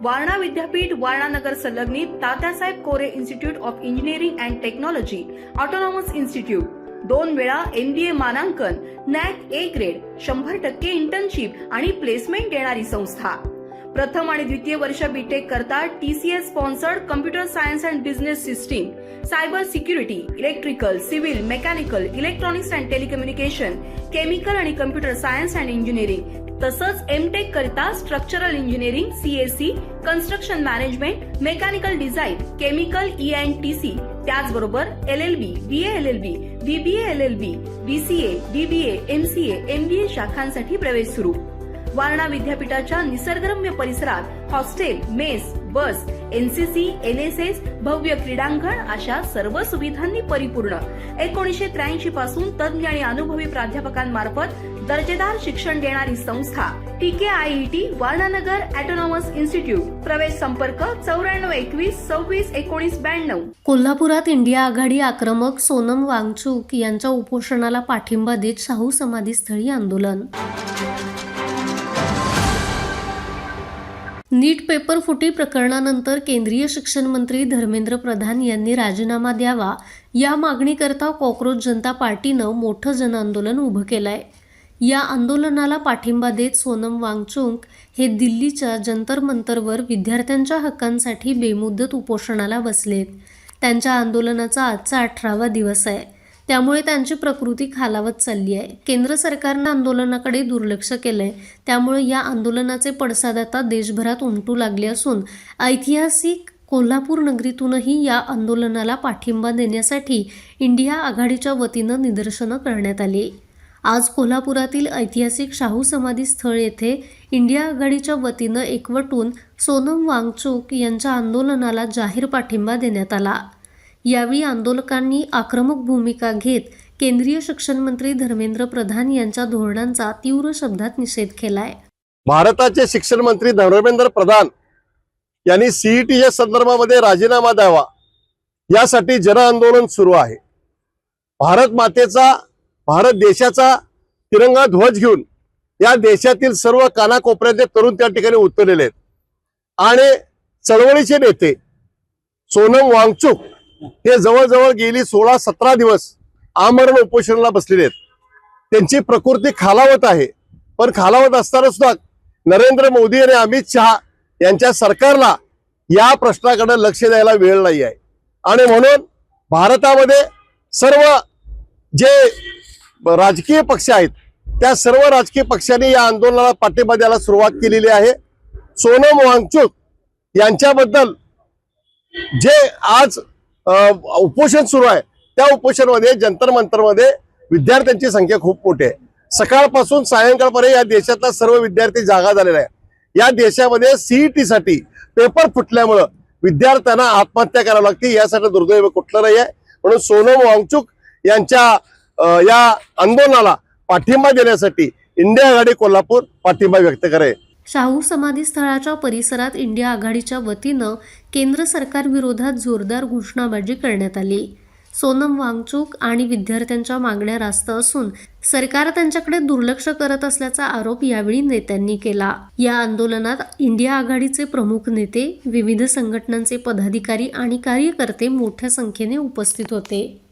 वारणा विद्यापीठ, वारणा नगर संलग्नित Tatyasaheb Kore institute of engineering and technology autonomous institute, 2 वेळा MBA मानांकन, NAC A ग्रेड, 100% इंटर्नशिप आणि प्लेसमेंट देणारी संस्था। प्रथम आणि द्वितीय वर्ष बीटेक करता TCS sponsored computer science and business system, cyber security, electrical, civil, mechanical, electronics and telecommunication, chemical आणि कम्प्युटर सायन्स अँड इंजिनिअरिंग, तसंच MTech करता structural engineering, CSE, construction management, mechanical design, chemical ENTC, त्याचबरोबर LLB, BA LLB, BBA LLB, BCA, BBA, MCA, MBA शाखांसाठी प्रवेश सुरू। वारणा विद्यापीठाच्या निसर्गरम्य परिसरात hostel, mess, बस, NCC, NSS, भव्य क्रीडांगण अशा सर्व सुविधांनी परिपूर्ण 1983 पासून तज्ञ आणि अनुभवी प्राध्यापकांमार्फत दर्जेदार शिक्षण देणारी संस्था TKIET वारणानगर ऑटोनॉमस इन्स्टिट्यूट। प्रवेश संपर्क 9421 26 19 92। कोल्हापुरात इंडिया आघाडी आक्रमक सोनम वांगचुक यांच्या उपोषणाला पाठिंबा देत शाहू समाधीस्थळी आंदोलन। नीट पेपर फुटी प्रकरणानंतर केंद्रीय शिक्षण मंत्री धर्मेंद्र प्रधान यांनी राजीनामा द्यावा या मागणीकरता कॉक्रोच जनता पार्टीनं मोठं जनआंदोलन उभं केलंय। या आंदोलनाला पाठिंबा देत सोनम वांगचुक हे दिल्लीच्या जंतर मंतरवर विद्यार्थ्यांच्या हक्कांसाठी बेमुदत उपोषणाला बसलेत। त्यांच्या आंदोलनाचा आजचा 18वा दिवस आहे, त्यामुळे त्यांची प्रकृती खालावत चालली आहे। केंद्र सरकारनं आंदोलनाकडे दुर्लक्ष केलंय, त्यामुळे या आंदोलनाचे पडसाद आता देशभरात उमटू लागले असून ऐतिहासिक कोल्हापूर नगरीतूनही या आंदोलनाला पाठिंबा देण्यासाठी इंडिया आघाडीच्या वतीनं निदर्शनं करण्यात आली। आज कोल्हापुरातील ऐतिहासिक शाहू समाधी स्थळ येथे इंडिया आघाडीच्या वतीनं एकवटून सोनम वांगचुक यांच्या आंदोलनाला जाहीर पाठिंबा देण्यात आला। यावेळी आंदोलकांनी आक्रमक भूमिका घेत केंद्रीय शिक्षण मंत्री धर्मेंद्र प्रधान यांच्या धोरणांचा तीव्र शब्दात निषेध केलाय। भारताचे शिक्षण मंत्री धर्मेंद्र प्रधान यांनी CETच्या संदर्भामध्ये राजीनामा द्यावा यासाठी जनआंदोलन सुरू आहे। भारत देशाचा तिरंगा ध्वज घेऊन या देशातील सर्व कानाकोपऱ्यातले तरुण त्या ठिकाणी उतरलेले आहेत आणि चळवळीचे नेते सोनम वांगचुक हे जवळजवळ गेली 16-17 दिवस आमरण उपोषणाला बसलेले आहेत। त्यांची प्रकृती खालावत आहे, पण खालावत असताना सुद्धा नरेंद्र मोदी आणि अमित शहा यांच्या सरकारला या प्रश्नाकडे लक्ष द्यायला वेळ नाही आहे आणि म्हणून भारतामध्ये सर्व जे राजकीय पक्ष आहेत त्या सर्व राजकीय पक्षांनी या आंदोलनाला पाठिंबा द्यायला सुरुवात केलेली आहे। सोनम वांगचुक यांच्याबद्दल जे आज उपोषण सुरू आहे त्या उपोषणामध्ये जंतर मंतरमध्ये विद्यार्थ्यांची संख्या खूप मोठी आहे। सकाळपासून सायंकाळपर्यंत या देशातला सर्व विद्यार्थी जागा झालेला आहे। या देशामध्ये CETसाठी पेपर फुटल्यामुळे विद्यार्थ्यांना आत्महत्या करावी लागते, यासाठी दुर्दैव कुठलं नाही आहे। म्हणून सोनम वांगचुक यांच्या या आंदोलनाला पाठिंबा देण्यासाठी इंडिया आघाडी कोल्हापूर पाठिंबा व्यक्त करे। शाहू समाधी स्थळाच्या परिसरात इंडिया आघाडीच्या वतीनं केंद्र सरकार विरोधात जोरदार घोषणाबाजी करण्यात आली। सोनम वांगचुक आणि विद्यार्थ्यांच्या मागण्या रास्त असून सरकार त्यांच्याकडे दुर्लक्ष करत असल्याचा आरोप यावेळी नेत्यांनी केला। या आंदोलनात इंडिया आघाडीचे प्रमुख नेते, विविध संघटनांचे पदाधिकारी आणि कार्यकर्ते मोठ्या संख्येने उपस्थित होते।